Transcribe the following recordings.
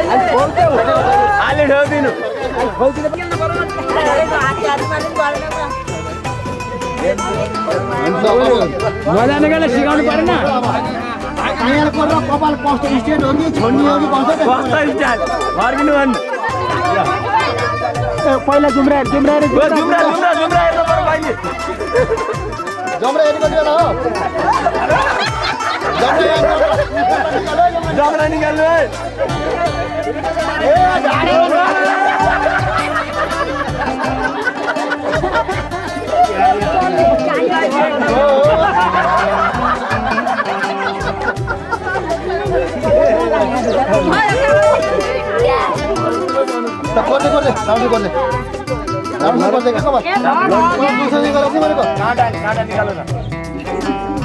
आले ठाउँदिनु नजानेकोले सिकाउनु परेन कपाल कस्तो स्टेट हो कि छोड्ने हो कि कस्तो स्टाइल फर्किनु भन्नु पहिला जुम्रा जुम्रा हेर्नु पर्यो भाइले जमरा हेर्नु कति बेला हो जमरा निकाल्नु है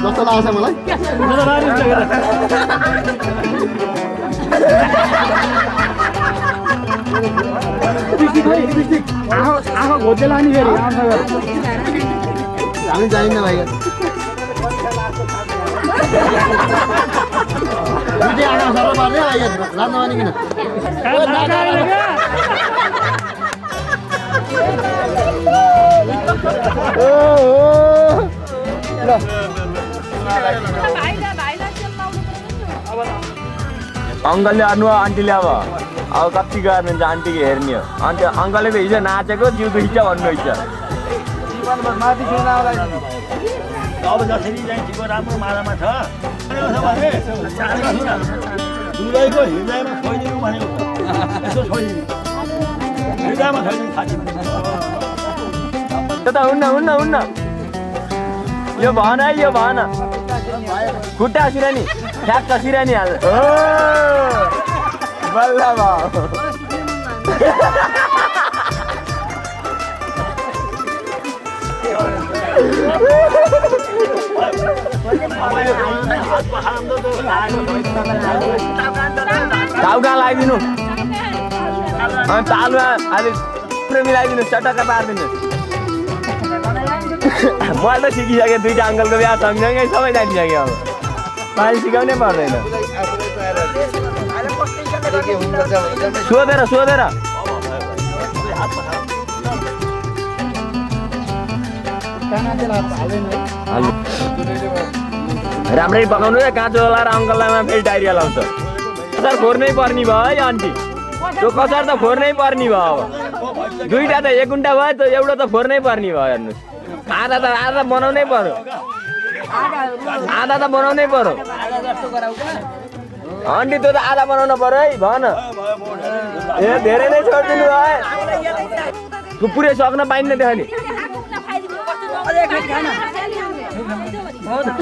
जस्तो लाग्छ मलाई आँखा घोच्दै लाने फेरि हामी जानिन्न भाइ दुईटै आँखा सर पार्ने लान्न मानिकन अङ्कलले अर्नु आन्टीले अब कति गर्नुहुन्छ आन्टीको हेर्ने हो अन्त अङ्कलले त हिजो नाचेको जिउ दुख्छ भन्नुहुन्छ अब जसरी जान्छको राम्रो मारामा छ दुलैको हृदयमा छोइदिनु भनेको यसो छोइदिनु हृदयमा छोइदिनु थाहा त हुन्न यो भन है यो भन खुट्टा सिरानी ठ्याक्क सिरानी हाल्छ बल्ल घाउ कहाँ लगाइदिनु अनि तालुमा अलिक मिलाइदिनु चटक्क पारिदिनु मैले त सिकिसकेँ दुईटा अङ्कलको बिहा सँगसँगै सबै जानिसक्यो अब पानी सिकाउनै पर्दैन सोधेर राम्ररी पकाउनु है काँचो लाएर अङ्कललाईमा फेरि डाइरिया लाउँछ कसार खोर्नै पर्ने भयो है आन्टी त्यो कसार त खोर्नै पर्ने भयो अब दुईटा त एक गुन्टा भयो त एउटा त खोर्नै पर्ने भयो हेर्नुहोस् आधा बनाउनै पर्यो आधा त बनाउनै पर्यो आन्टी त्यो त आधा बनाउनु पर्यो है भन ए धेरै नै छोडिदिनु है पुरै सक्न पाइन्न त्यो नि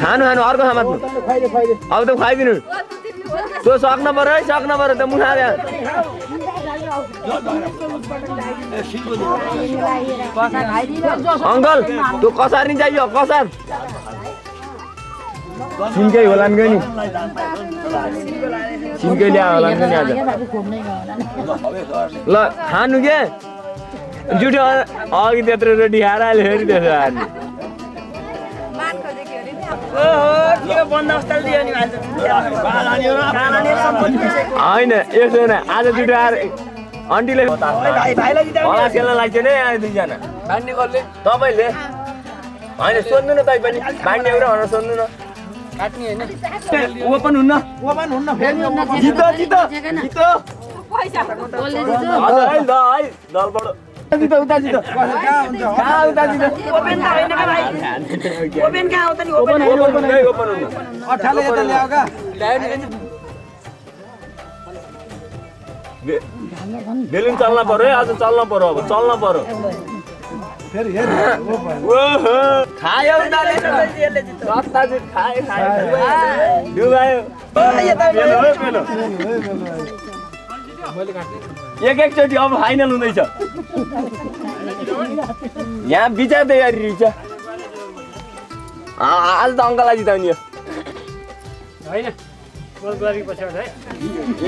खानु अर्को समात्नु अब त खुवाइदिनु त्यो सक्न पर्यो है सक्न पर्यो त्यो मुखा अङ्कल त्यो कसार नि चाहियो कसार सिन्कै होला नि सिन्कै ल्या होला नि आज ल खानु के जुठो अघि त्यत्रो रोटी खाएर अहिले फेरि त्यसो हार्ने होइन यसो न आज जुठो आएर आन्टीले होला खेल्न लाग्छ नि दुईजना तपाईँले होइन सोध्नु न तै पनि बाँड्ने एउटा भनेर सोध्नु न ओपन हुन्न बेलुन चल्न पर्यो है आज चल्न पर्यो अब चल्न पर्यो खायो एकचोटि अब फाइनल हुँदैछ यहाँ विचार तयारी रहेछ आज त अङ्कललाई जिताउने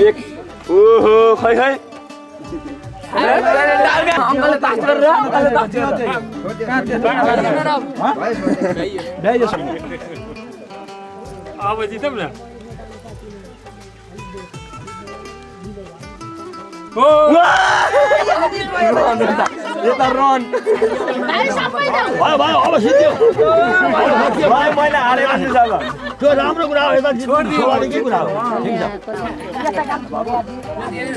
एक ओहो खै अब जितौँ न यता रन भयो भयो अब सिद्धियो भाइ मैले हारे भन्नु छ अब त्यो राम्रो कुरा हो यता छोडिदियो के कुरा हो ठिक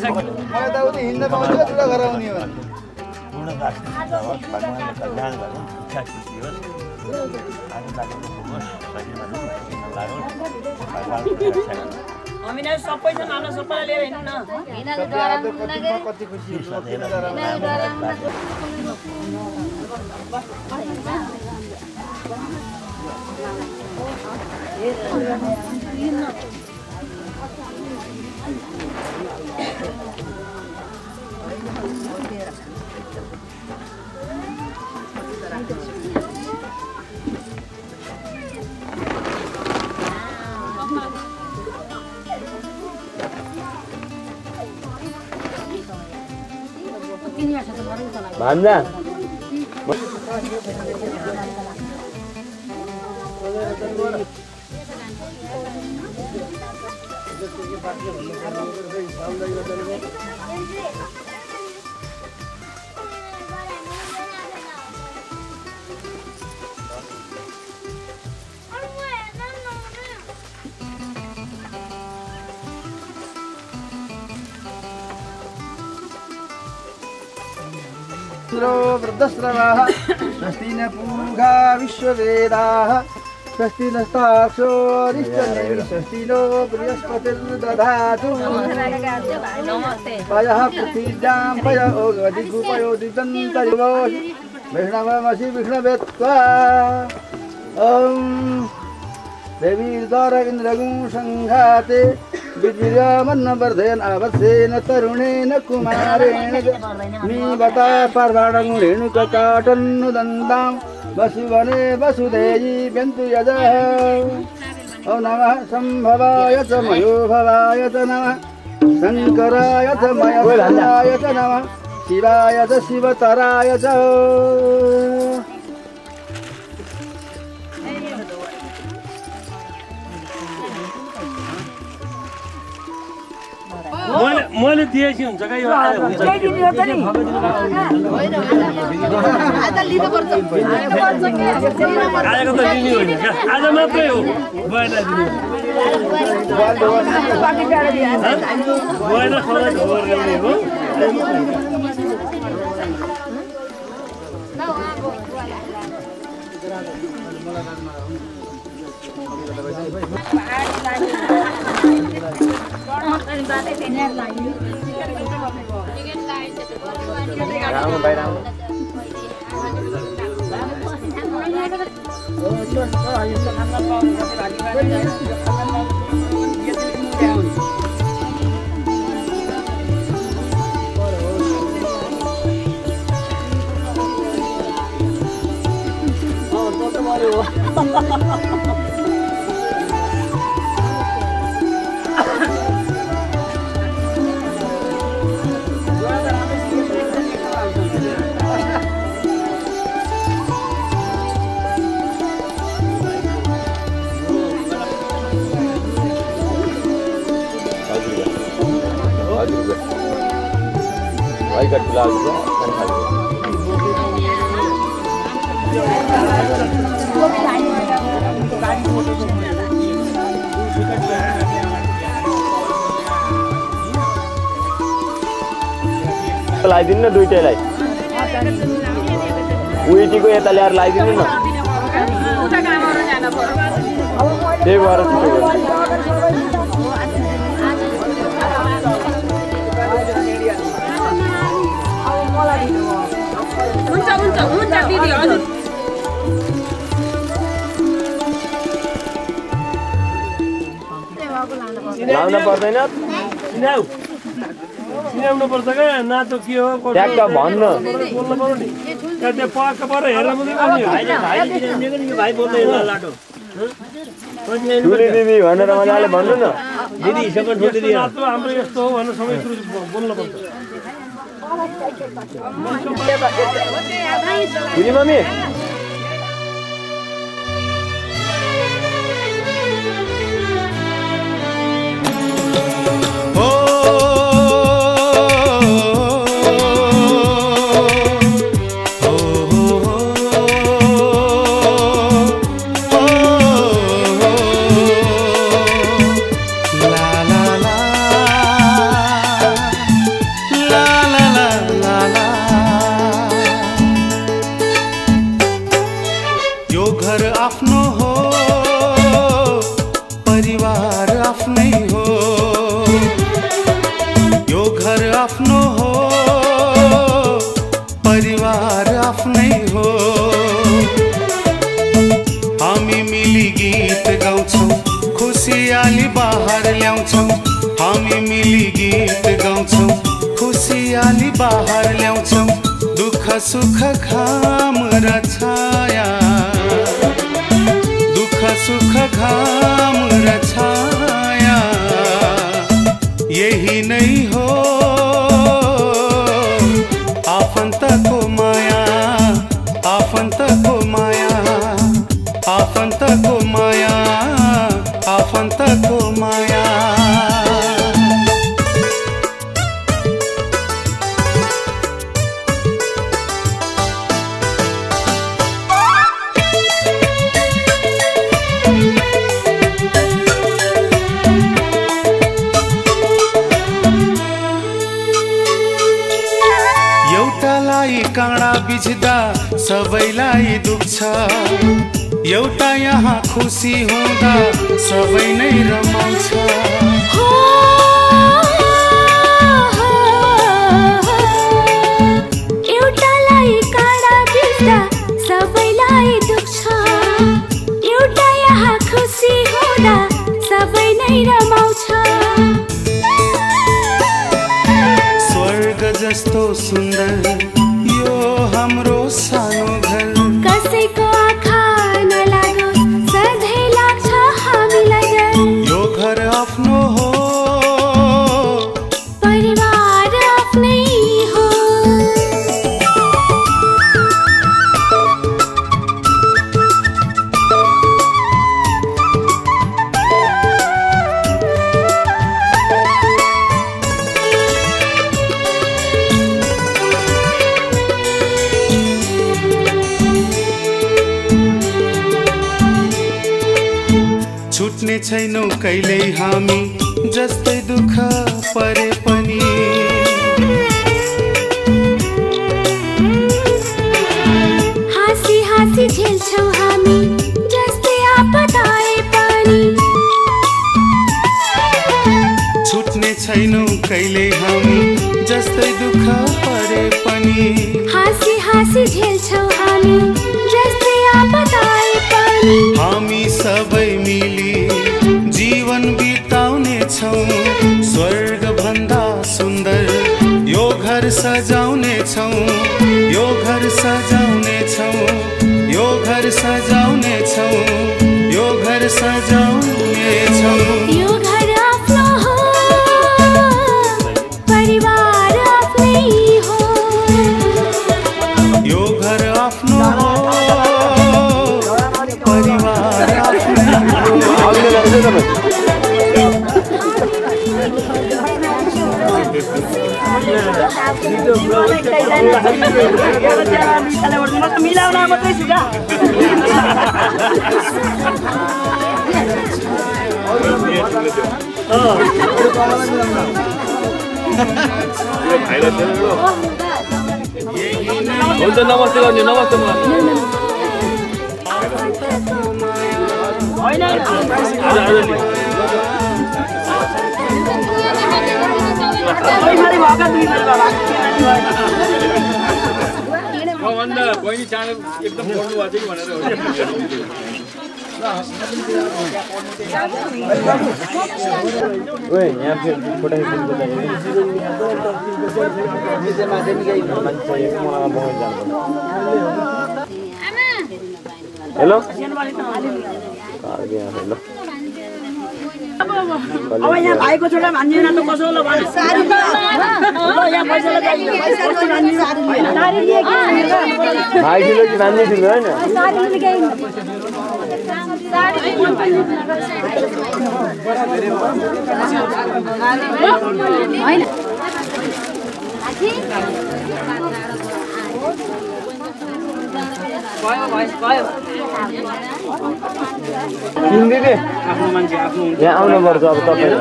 छ मलाई त उति हिँड्न पाउँछ कुरा गराउने हो पूर्ण दार्शनिक होस् भगवान्ले कल्याण गरून् इच्छा खुसी होस् आगो लागेको होस् शरीरमा दुःख नलागोस् भगवान्को रक्षा गरून् हामीलाई सबैजना हाम्रो सबैलाई लिएर हिँड्नु कति खुसी हुन्छ भान्जा वृद्धश्रवाः स्वस्ति न पूगा विश्ववेदाः स्वस्ति नस्ताक्षो अरिष्टनेमि स्वस्ति नो बृहस्पतिर्दधातु पयः पृथिव्यां पय ओगदिगुपयोदिदन्तरिवो वैष्णवमसि विष्णवेत्त्वा ॐ देवीर्द्वार इन्द्रगुं सङ्घाते विजिर्यमन्नवर्धयन् आवत्सेन तरुणेन कुमारेण मीवता पर्वाणं रेणुककाटन्नुदन्तां वसुवने वसुदेयी व्यन्तु यजः ॐ नमः सम्भवाय च मयोभवाय च नमः शङ्कराय च मयभवाय च नमः शिवाय च शिवतराय च मैले दिएपछि हुन्छ क्या यो आजको त दिने होइन क्या आज मात्रै हो भएन दिने भएन खबर ल्याउने हो राम्रो भाइ राम्रो भाइ कति लाग्छ लगाइदिनु न दुईटैलाई उइटीको यता ल्याएर लगाइदिनु न त्यही भएर छिटो हुन्छ दिदी हजुर लाउन पर्दैन चिनाउनु पर्छ क्या नातो के हो ट्याक्क भन्न बोल्नु पर्यो नि त्यहाँ पक्क पर हेरेर मात्रै गर्ने भाइ बोल्दैन लाटो दिदी भनेर मजाले भन्नु न दिदी हाम्रो यस्तो हो भनेर सबै कुरो बोल्नु पर्छ दिदी मम्मी ओ आफ्नो हो परिवार आफ्नै हो हामी मिली गीत गाउँछौं खुसियाली बाहर ल्याउँछौं हामी मिली गीत गाउँछौं खुसियाली बाहर ल्याउँछौं दुःख सुख घाम र छाया दुःख सुख घाम र छाया यही नै हो आफन्तको माया आफन्तको माया आफन्तको माया आफन्तको माया काँडा बिझ्दा सबैलाई दुख्छ एउटा यहाँ खुसी हुँदा सबै नै रमाउँछ एउटालाई काँडा बिझ्दा सबैलाई दुख्छ एउटा यहाँ खुसी हुँदा सबै नै रमाउँछ स्वर्ग जस्तो सुन्दर हाम्रो सानो घर कसैको आँखा नलागोस् सधैँ लाग्छ हामीलाई डर यो घर आफ्नो हो परिवार आफ्नै हो छुट्ने छैनौ कहिल्यै हामी जस्तै दुःख परे पनि हाँसी हाँसी झेल्छौ हामी जस्तै आपदा आए पनि छुट्ने छैनौ कहिल्यै हामी जस्तै दुःख परे पनि हाँसी हाँसी झेल्छौ हामी जस्तै आपदा आए पनि हामी सबै मिली जीवन बिताउने छौं स्वर्ग भन्दा सुन्दर यो घर सजाउने छौं यो घर सजाउने छौं यो घर सजाउने छौं यो घर सजाउने छौं यो घर आफ्नो हो परिवार आफ्नै हो यो घर आफ्नो हो परिवार आफ्नै हो मिलाउन मात्रै छु क्या हुन्छ नमस्ते गर्नु नमस्ते बहिनी चाँडो एकदम पढ्नु भएको थियो कि भनेर हेलो अब यहाँ भाइको छोरा मान्दैन त कसो होला भने सारी यहाँ पैसा भाइ ठुलो कि मान्ने ठुलो होइन दिदी यहाँ आउनुपर्छ अब तपाईँ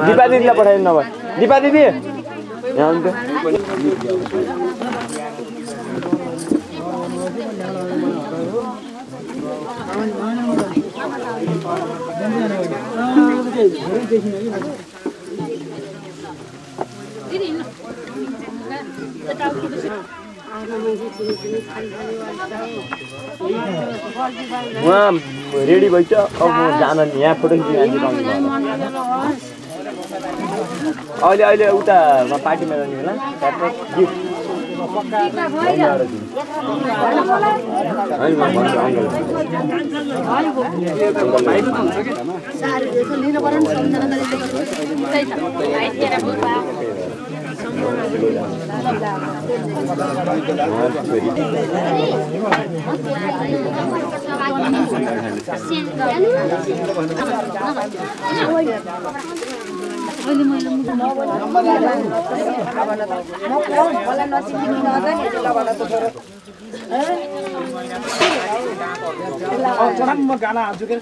दिपा दिदीलाई पठाइदिनु नभए दिपा दिदी यहाँ आउनु उहाँ रेडी भइछ अब जान नि यहाँ फोटो खिच्नु अहिले अहिले उता पार्टीमा जाने होला गाना हाल्छु के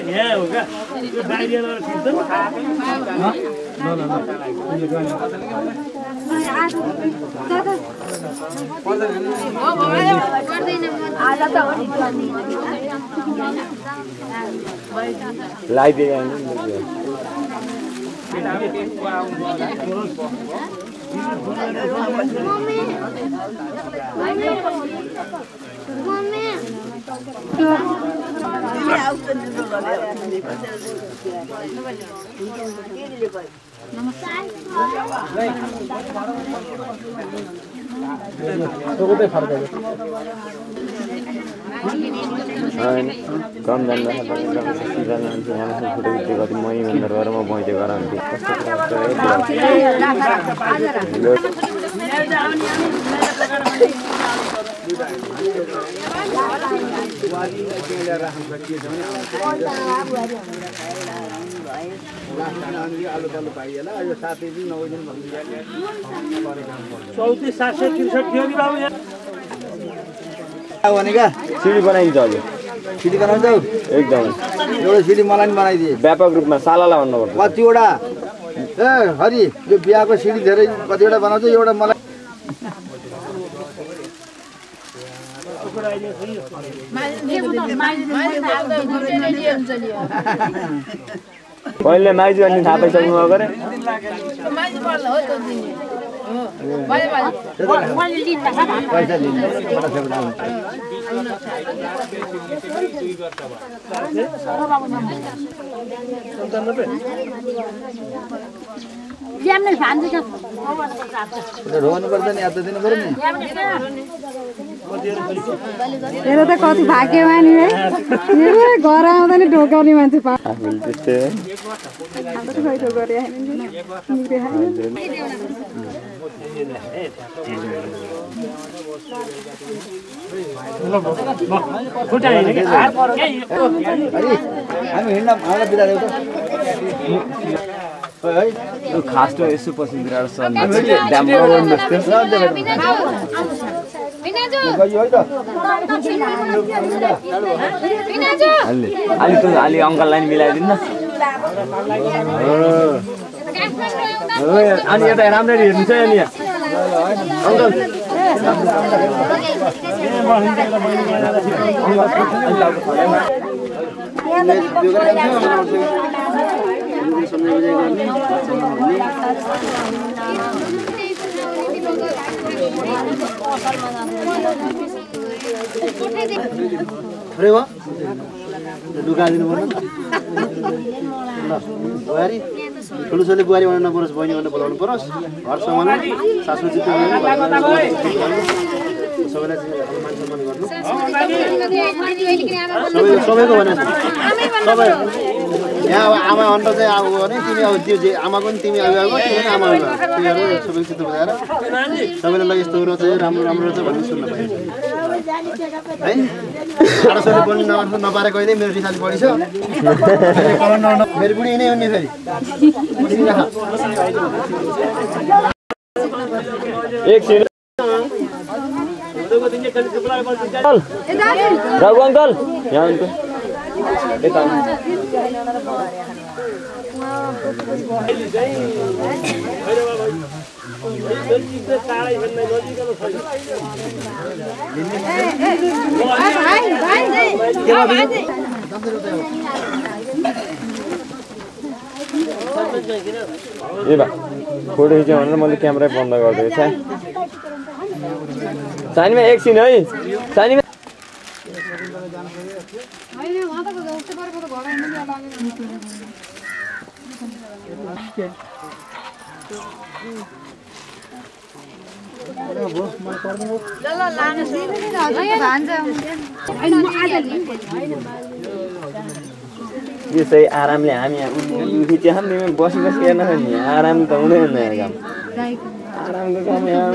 यहाँ हो क्या कम जान्दा फोटो खिचेको मै भनेर गएर म भैँचे गराउँथेँ सिडी बनाइन्छ हजुर सिडी बनाउँछौ एकदम एउटा सिडी मलाई पनि बनाइदिए व्यापक रूपमा सालालाई भन्नुपर्छ कतिवटा ए हरि यो बिहाको सिडी धेरै कतिवटा बनाउँछ एउटा मलाई पहिले माइजू अनि थाहा पाइसक्नु भएको रे पैसा लिन्छ रोनु पर्छ नि याद दिनु पर्यो नि मेरो त कति भाग्यमानी है मेरो घर आउँदा नि ढोकाउने मान्छे पा हामी हिँड्न हामीलाई बिदा देऊ त खास तो यसो पछि बिराट छ अलि अङ्कललाई मिलाइदिनु न अनि यता राम्ररी हेर्नु छ नि अङ्कल दुकादिनु पर्नु बुहारी ठुलोसोले बुहारी भन्न नपरोस् बहिनी भनेर बोलाउनु परोस् घरसम्म सासुचित सबैलाई मान सम्मान गर्नु सबैको भने सबै यहाँ अब आमा अन्त चाहिँ अब भने तिमी अब त्यो जे आमाको पनि तिमी अभिभावक त्यो पनि आमा अभिभावक तिमीहरू सबैको चित्त बुझाएर सबैलाई ल यस्तो रहेछ राम्रो राम्रो रहेछ भन्ने सुन्न पाइन्छ है आडोसोले बोल्नु नपारे कहिले मेरो रिसाली बढी छ मेरो बुढी नै हो नि फेरि एक रघु अंकल यहाँ उनको ए बा फोटो खिच्यो भनेर मैले क्यामेरा बन्द गरिदिएको छ सानीमा एकछिन है सानीमा यो चाहिँ आरामले हामी यहाँ खिच्यो नि बसी बसी हेर्न नि आराम त हुँदैन यहाँ काम आरामको काम यहाँ